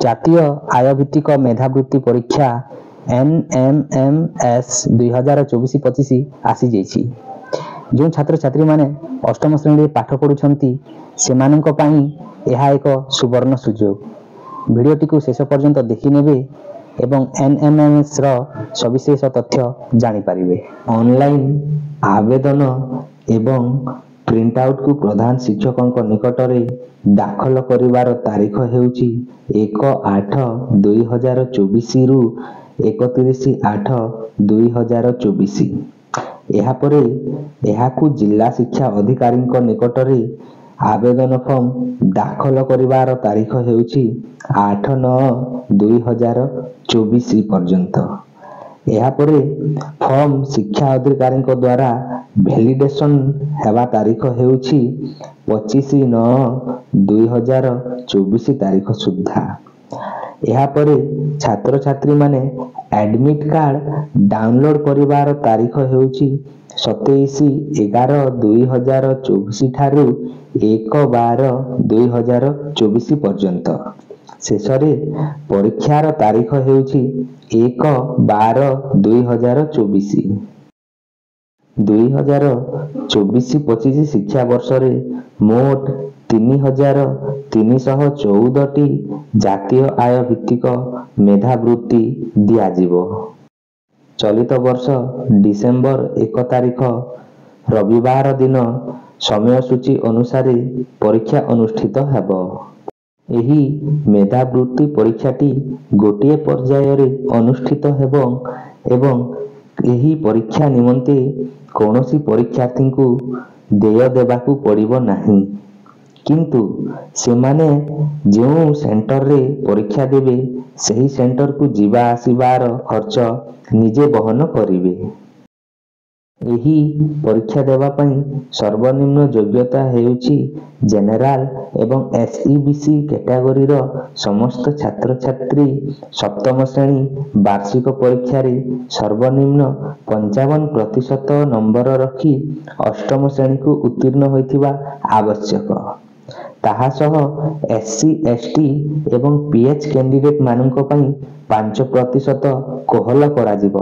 ଜାତୀୟ ଆୟଭିତ୍ତିକ ମେଧାବୃତ୍ତି ପରୀକ୍ଷା NMMS 2024-25 ଆସିଯାଇଛି। ଯେଉଁ ଛାତ୍ରଛାତ୍ରୀମାନେ ଅଷ୍ଟମ ଶ୍ରେଣୀରେ ପାଠ ପଢ଼ୁଛନ୍ତି ସେମାନଙ୍କ ପାଇଁ ଏହା ଏକ ସୁବର୍ଣ୍ଣ ସୁଯୋଗ। ଭିଡ଼ିଓଟିକୁ ଶେଷ ପର୍ଯ୍ୟନ୍ତ ଦେଖିନେବେ ଏବଂ NMMSର ସବିଶେଷ ତଥ୍ୟ ଜାଣିପାରିବେ। ଅନଲାଇନ୍ ଆବେଦନ ଏବଂ ପ୍ରିଣ୍ଟ ଆଉଟକୁ ପ୍ରଧାନ ଶିକ୍ଷକଙ୍କ ନିକଟରେ ଦାଖଲ କରିବାର ତାରିଖ ହେଉଛି 1-8-2024ରୁ 31-8-2024। ଏହାପରେ ଏହାକୁ ଜିଲ୍ଲା ଶିକ୍ଷା ଅଧିକାରୀଙ୍କ ନିକଟରେ ଆବେଦନ ଫର୍ମ ଦାଖଲ କରିବାର ତାରିଖ ହେଉଛି 8-9-2024 ପର୍ଯ୍ୟନ୍ତ। ଏହାପରେ ଫର୍ମ ଶିକ୍ଷା ଅଧିକାରୀଙ୍କ ଦ୍ୱାରା ଭ୍ୟାଲିଡେସନ ହେବା ତାରିଖ ହେଉଛି 25-9-2024 ତାରିଖ ସୁଦ୍ଧା। ଏହାପରେ ଛାତ୍ରଛାତ୍ରୀମାନେ ଆଡମିଟ୍ କାର୍ଡ ଡାଉନଲୋଡ କରିବାର ତାରିଖ ହେଉଛି 27-11-2024 ଠାରୁ 1-12-2024 ପର୍ଯ୍ୟନ୍ତ। ଶେଷରେ ପରୀକ୍ଷାର ତାରିଖ ହେଉଛି 1-12-2024। 2024-25 ଶିକ୍ଷାବର୍ଷରେ ମୋଟ 3,314ଟି ଜାତୀୟ ଆୟ ଭିତ୍ତିକ ମେଧାବୃତ୍ତି ଦିଆଯିବ। ଚଳିତ ବର୍ଷ ଡିସେମ୍ବର 1 ତାରିଖ ରବିବାର ଦିନ ସମୟସୂଚୀ ଅନୁସାରେ ପରୀକ୍ଷା ଅନୁଷ୍ଠିତ ହେବ। ଏହି ମେଧାବୃତ୍ତି ପରୀକ୍ଷାଟି ଗୋଟିଏ ପର୍ଯ୍ୟାୟରେ ଅନୁଷ୍ଠିତ ହେବ ଏବଂ ଏହି ପରୀକ୍ଷା ନିମନ୍ତେ କୌଣସି ପରୀକ୍ଷାର୍ଥୀଙ୍କୁ ଦେୟ ଦେବାକୁ ପଡ଼ିବ ନାହିଁ, କିନ୍ତୁ ସେମାନେ ଯେଉଁ ସେଣ୍ଟରରେ ପରୀକ୍ଷା ଦେବେ ସେହି ସେଣ୍ଟରକୁ ଯିବା ଆସିବାର ଖର୍ଚ୍ଚ ନିଜେ ବହନ କରିବେ। ଏହି ପରୀକ୍ଷା ଦେବା ପାଇଁ ସର୍ବନିମ୍ନ ଯୋଗ୍ୟତା ହେଉଛି ଜେନେରାଲ ଏବଂ SEBC କ୍ୟାଟାଗୋରୀର ସମସ୍ତ ଛାତ୍ରଛାତ୍ରୀ ସପ୍ତମ ଶ୍ରେଣୀ ବାର୍ଷିକ ପରୀକ୍ଷାରେ ସର୍ବନିମ୍ନ 55% ନମ୍ବର ରଖି ଅଷ୍ଟମ ଶ୍ରେଣୀକୁ ଉତ୍ତୀର୍ଣ୍ଣ ହୋଇଥିବା ଆବଶ୍ୟକ। ତାହା ସହ SC, ST ଏବଂ PH କ୍ୟାଣ୍ଡିଡେଟ୍ ମାନଙ୍କ ପାଇଁ 5% କୋହଲ କରାଯିବ,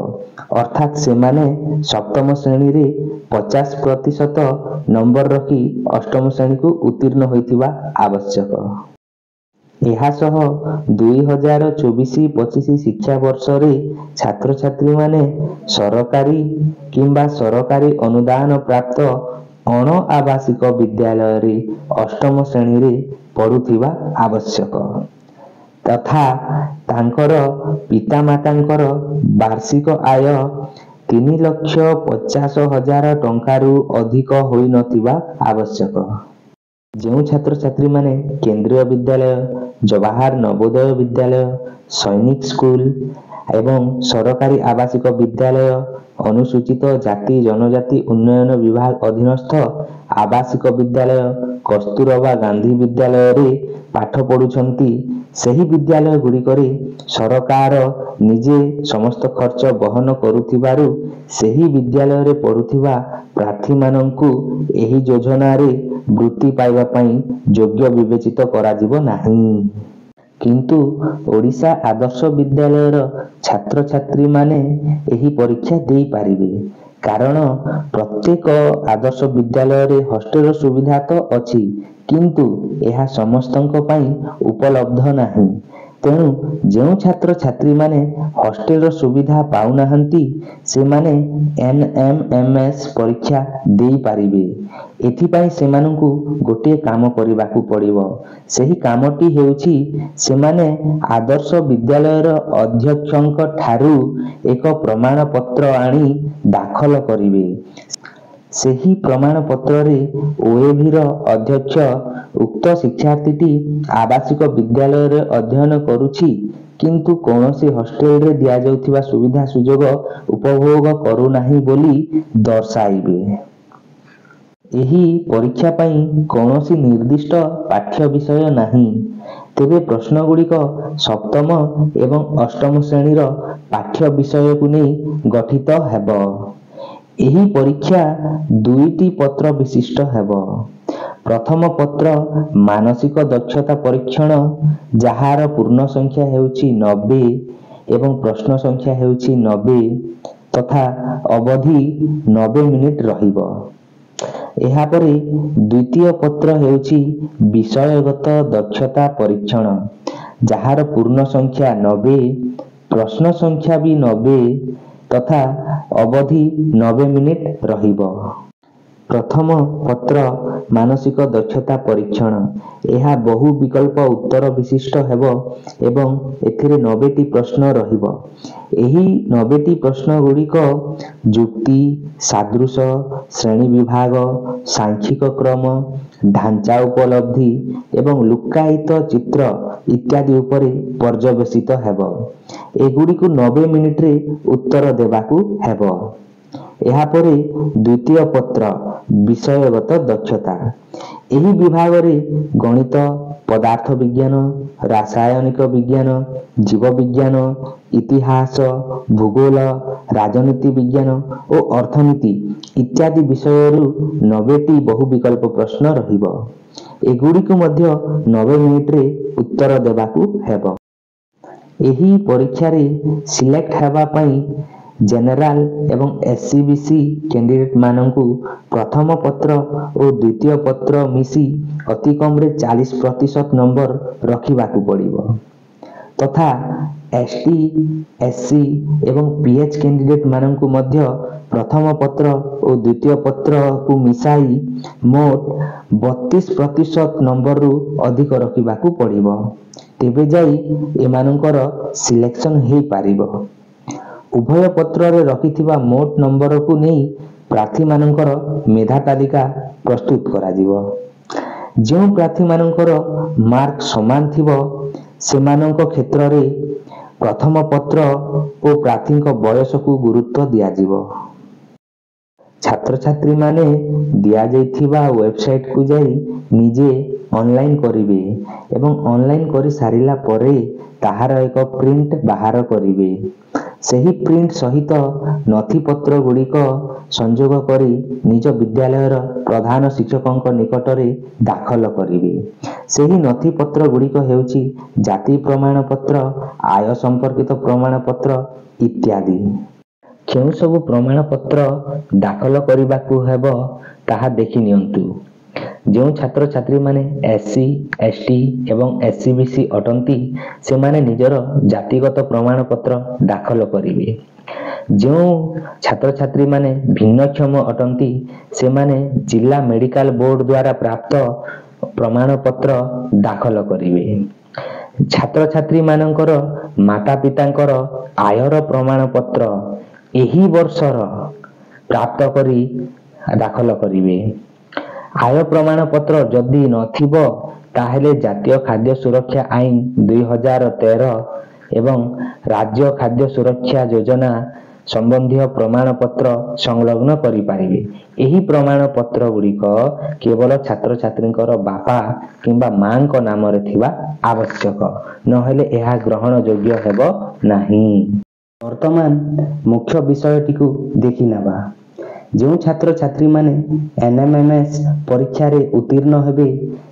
ଅର୍ଥାତ୍ ସେମାନେ ସପ୍ତମ ଶ୍ରେଣୀରେ 50% ନମ୍ବର ରଖି ଅଷ୍ଟମ ଶ୍ରେଣୀକୁ ଉତ୍ତୀର୍ଣ୍ଣ ହୋଇଥିବା ଆବଶ୍ୟକ। ଏହାସହ 2024-25 ଶିକ୍ଷାବର୍ଷରେ ଛାତ୍ରଛାତ୍ରୀମାନେ ସରକାରୀ କିମ୍ବା ସରକାରୀ ଅନୁଦାନ ପ୍ରାପ୍ତ ଅଣ ଆବାସିକ ବିଦ୍ୟାଳୟରେ ଅଷ୍ଟମ ଶ୍ରେଣୀରେ ପଢ଼ୁଥିବା ଆବଶ୍ୟକ ତଥା ତାଙ୍କର ପିତାମାତାଙ୍କର ବାର୍ଷିକ ଆୟ 3,50,000 ଟଙ୍କାରୁ ଅଧିକ ହୋଇନଥିବା ଆବଶ୍ୟକ। ଯେଉଁ ଛାତ୍ରଛାତ୍ରୀମାନେ କେନ୍ଦ୍ରୀୟ ବିଦ୍ୟାଳୟ, ଜବାହାର ନବୋଦୟ ବିଦ୍ୟାଳୟ, ସୈନିକ ସ୍କୁଲ ଏବଂ ସରକାରୀ ଆବାସିକ ବିଦ୍ୟାଳୟ, ଅନୁସୂଚିତ ଜାତି ଜନଜାତି ଉନ୍ନୟନ ବିଭାଗ ଅଧୀନସ୍ଥ ଆବାସିକ ବିଦ୍ୟାଳୟ, କସ୍ତୁରବା ଗାନ୍ଧୀ ବିଦ୍ୟାଳୟରେ ପାଠ ପଢ଼ୁଛନ୍ତି, ସେହି ବିଦ୍ୟାଳୟ ଗୁଡ଼ିକରେ ସରକାର ନିଜେ ସମସ୍ତ ଖର୍ଚ୍ଚ ବହନ କରୁଥିବାରୁ ସେହି ବିଦ୍ୟାଳୟରେ ପଢ଼ୁଥିବା ପ୍ରାର୍ଥୀମାନଙ୍କୁ ଏହି ଯୋଜନାରେ ବୃତ୍ତି ପାଇବା ପାଇଁ ଯୋଗ୍ୟ ବିବେଚିତ କରାଯିବ ନାହିଁ। କିନ୍ତୁ ଓଡ଼ିଶା ଆଦର୍ଶ ବିଦ୍ୟାଳୟର ଛାତ୍ରଛାତ୍ରୀମାନେ ଏହି ପରୀକ୍ଷା ଦେଇପାରିବେ, କାରଣ ପ୍ରତ୍ୟେକ ଆଦର୍ଶ ବିଦ୍ୟାଳୟରେ ହଷ୍ଟେଲର ସୁବିଧା ତ ଅଛି, କିନ୍ତୁ ଏହା ସମସ୍ତଙ୍କ ପାଇଁ ଉପଲବ୍ଧ ନାହିଁ। ତେଣୁ ଯେଉଁ ଛାତ୍ରଛାତ୍ରୀମାନେ ହଷ୍ଟେଲର ସୁବିଧା ପାଉନାହାନ୍ତି ସେମାନେ NMMS ପରୀକ୍ଷା ଦେଇପାରିବେ। ଏଥିପାଇଁ ସେମାନଙ୍କୁ ଗୋଟିଏ କାମ କରିବାକୁ ପଡ଼ିବ। ସେହି କାମଟି ହେଉଛି ସେମାନେ ଆଦର୍ଶ ବିଦ୍ୟାଳୟର ଅଧ୍ୟକ୍ଷଙ୍କ ଠାରୁ ଏକ ପ୍ରମାଣପତ୍ର ଆଣି ଦାଖଲ କରିବେ। ସେହି ପ୍ରମାଣପତ୍ରରେ OAVର ଅଧ୍ୟକ୍ଷ ଉକ୍ତ ଶିକ୍ଷାର୍ଥୀଟି ଆବାସିକ ବିଦ୍ୟାଳୟରେ ଅଧ୍ୟୟନ କରୁଛି କିନ୍ତୁ କୌଣସି ହଷ୍ଟେଲରେ ଦିଆଯାଉଥିବା ସୁବିଧା ସୁଯୋଗ ଉପଭୋଗ କରୁନାହିଁ ବୋଲି ଦର୍ଶାଇବେ। ଏହି ପରୀକ୍ଷା ପାଇଁ କୌଣସି ନିର୍ଦ୍ଦିଷ୍ଟ ପାଠ୍ୟ ବିଷୟ ନାହିଁ, ତେବେ ପ୍ରଶ୍ନଗୁଡ଼ିକ ସପ୍ତମ ଏବଂ ଅଷ୍ଟମ ଶ୍ରେଣୀର ପାଠ୍ୟ ବିଷୟକୁ ନେଇ ଗଠିତ ହେବ। ଏହି ପରୀକ୍ଷା 2ଟି ପତ୍ର ବିଶିଷ୍ଟ ହେବ। प्रथम पत्र मानसिक दक्षता परीक्षण जहार पूर्ण संख्या हेउछि 90 एवं प्रश्न संख्या हेउछि 90 तथा अवधि 90 मिनिट रहिबो। एहापरे द्वितीय पत्र हेउछि विषयगत दक्षता परीक्षण जहार पूर्ण संख्या 90 प्रश्न संख्या भी 90 तथा अवधि 90 मिनिट रहिबो। प्रथम पत्र मानसिक दक्षता परीक्षण यह बहु विकल्प उत्तर विशिष्ट हेबो एवं एथिरे 90टी प्रश्न रहिबो। एही 90टी प्रश्न गुड़िक जुक्ति सादृश श्रेणी विभाग सांख्यिक क्रम ढांचा उपलब्धि एवं लुक्कायित चित्र इत्यादि उपरे पर्यवेसित हेबो। एगुड़िकु 90 मिनिट रे उत्तर देबाकू हेबो। एहापरे द्वितीय पत्र विषयगत दक्षता एही विभाग रे गणित पदार्थ विज्ञान रासायनिक विज्ञान जीव विज्ञान इतिहास भूगोल राजनीति विज्ञान और अर्थनीति इत्यादि विषयरु 90टी बहु विकल्प प्रश्न रहिबो। एगुड़िकु मध्य 90 मिनिट रे उत्तर देबाकू हेबो। एही परीक्षा रे सिलेक्ट हेबा पई जनरल एवं एससीबीसी कैंडिडेट माननकु प्रथम पत्र और द्वितीय पत्र मिसी अति कम रे 40% नंबर रखिबाकू पड़िबो तथा एसटी एससी एवं पीएच कैंडिडेट माननकु मध्य प्रथम पत्र और द्वितीय पत्र को मिसाई मोट 32% नंबर रु अधिक रखिबाकू पड़िबो। तेबे जाई एमानकर सिलेक्शन हेई पारिबो। उभय पत्र रे रखिथिबा मोट नंबर को नहीं प्रार्थी मानकर मेधा तालिका प्रस्तुत करा जिवो। जो प्रार्थी मानकर मार्क समान थिबो सेमानक क्षेत्र रे प्रथम पत्र और प्रार्थी बयस को गुरुत्व दिया जिवो। छात्र छात्री माने दिया जाइथिबा वेबसाइट को जाई निजे ऑनलाइन करिवे एवं ऑनलाइन करि सारिला परे ताहार एक प्रिंट बाहर करिवे। सही प्रिंट सहित नथी पत्र गुड़िक संयोग करी निज विद्यालयर प्रधान शिक्षकों निकट रे दाखल करिवे। सही नथी पत्र गुड़िक हेउछि जाति प्रमाण पत्र आय संपर्कित प्रमाण पत्र इत्यादि। केउ सब प्रमाण पत्र दाखल करिबाकू हेबो ताहा देखि नियंतु। जो छात्र छात्री माने एससी एसटी एवं एससीबीसी अटंती से माने निजर जातिगत प्रमाण पत्र दाखल करिवे। जो छात्र छात्री माने भिन्नक्षम अटंती से माने जिला मेडिकल बोर्ड द्वारा प्राप्त प्रमाण पत्र दाखल करिवे। छात्र छात्री मानकर माता पितांकर आयर प्रमाण पत्र एही वर्षर प्राप्त करी दाखल करिवे। आय प्रमाण पत्र जदि नथिबो ताहेले जातीय खाद्य सुरक्षा आईन 2013 एवं राज्य खाद्य सुरक्षा योजना संबंधी प्रमाण पत्र संलग्न करि पारिबे। एही प्रमाण पत्र गुड़िक केवल छात्र छात्रींकर बापा किंबा मां को नाम रे थिबा आवश्यक नहेले एहा ग्रहण योग्य हेबो नाही। वर्तमान मुख्य विषयटी को देखि नबा। जो छात्र छात्री माने एनएमएमएस परीक्षा रे उत्तीर्ण हेबे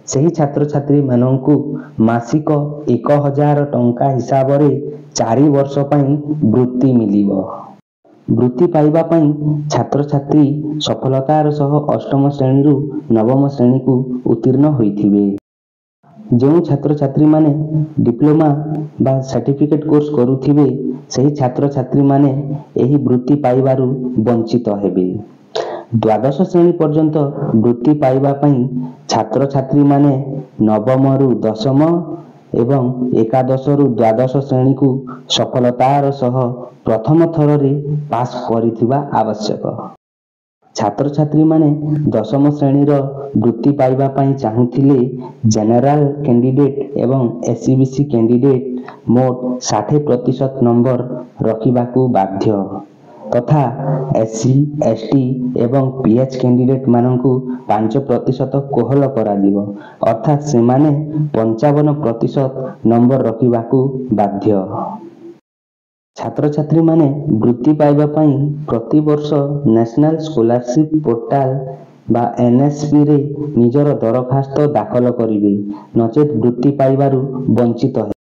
सही छात्र छात्री माननकु मासिक 1000 टंका हिसाब रे 4 वर्ष पई वृत्ति मिलिबो। वृत्ति पाइबा पई छात्र छात्री सफलतार सह अष्टम श्रेणी रु नवम श्रेणी को उत्तीर्ण होइथिबे। जो छात्र छात्री माने डिप्लोमा बा सर्टिफिकेट कोर्स करूथिबे सही छात्र छात्री माने एही वृत्ति पाइबारु वंचित हेबे। द्वादश श्रेणी पर्यंत वृत्ति पाइबा पई छात्र छात्री माने नवम रु दशम एवं एकादश रु द्वादश श्रेणी को सफलतार सह प्रथम थर रे पास करिथिबा आवश्यक। छात्र छात्री माने दशम श्रेणी रो वृत्ति पाइबा पई चाहुथिले जनरल कैंडिडेट एवं एससीबीसी कैंडिडेट मोट 60% नंबर रखिबाकू बाध्य तथा एससी एसटी एवं पीएच कैंडिडेट माननकू 5% कोहल करा दिबो अर्थात से माने 55% नंबर रखिबाकू बाध्य। छात्र छात्री माने वृत्ति पाइबा पई प्रति वर्ष नेशनल स्कॉलरशिप पोर्टल ବା NSPରେ ନିଜର ଦରଖାସ୍ତ ଦାଖଲ କରିବେ, ନଚେତ୍ ବୃତ୍ତି ପାଇବାରୁ ବଞ୍ଚିତ ହେବେ।